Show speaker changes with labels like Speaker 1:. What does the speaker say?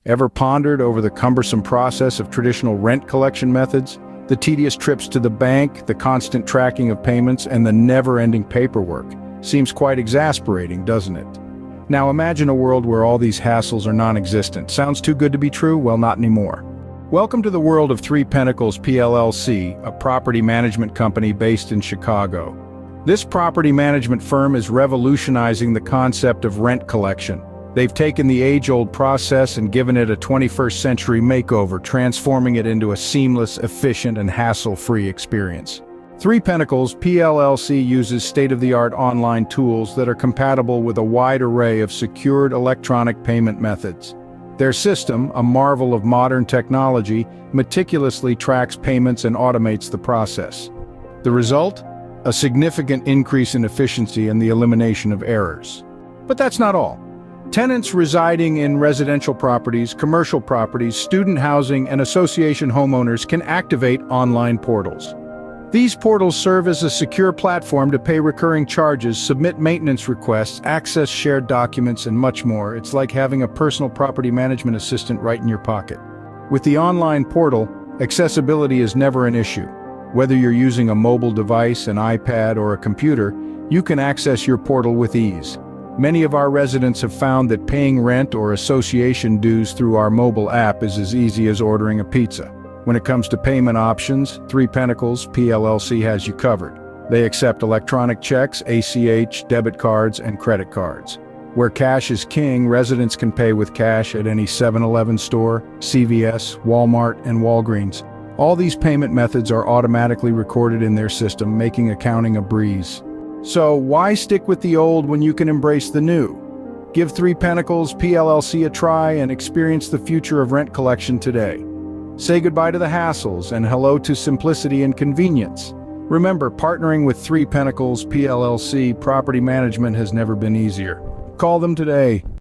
Speaker 1: Ever pondered over the cumbersome process of traditional rent collection methods? The tedious trips to the bank, the constant tracking of payments, and the never-ending paperwork. Seems quite exasperating, doesn't it? Now imagine a world where all these hassles are non-existent. Sounds too good to be true? Well, not anymore. Welcome to the world of Three Pentacles PLLC, a property management company based in Chicago. This property management firm is revolutionizing the concept of rent collection. They've taken the age-old process and given it a 21st century makeover, transforming it into a seamless, efficient, and hassle-free experience. Three Pentacles PLLC uses state-of-the-art online tools that are compatible with a wide array of secured electronic payment methods. Their system, a marvel of modern technology, meticulously tracks payments and automates the process. The result? A significant increase in efficiency and the elimination of errors. But that's not all. Tenants residing in residential properties, commercial properties, student housing, and association homeowners can activate online portals. These portals serve as a secure platform to pay recurring charges, submit maintenance requests, access shared documents, and much more. It's like having a personal property management assistant right in your pocket. With the online portal, accessibility is never an issue. Whether you're using a mobile device, an iPad, or a computer, you can access your portal with ease. Many of our residents have found that paying rent or association dues through our mobile app is as easy as ordering a pizza. When it comes to payment options, Three Pentacles PLLC has you covered. They accept electronic checks, ACH, debit cards, and credit cards. Where cash is king, residents can pay with cash at any 7-Eleven store, CVS, Walmart, and Walgreens. All these payment methods are automatically recorded in their system, making accounting a breeze. So why stick with the old when you can embrace the new? Give Three Pentacles PLLC a try and experience the future of rent collection today. Say goodbye to the hassles and hello to simplicity and convenience. Remember, partnering with Three Pentacles PLLC property management has never been easier. Call them today.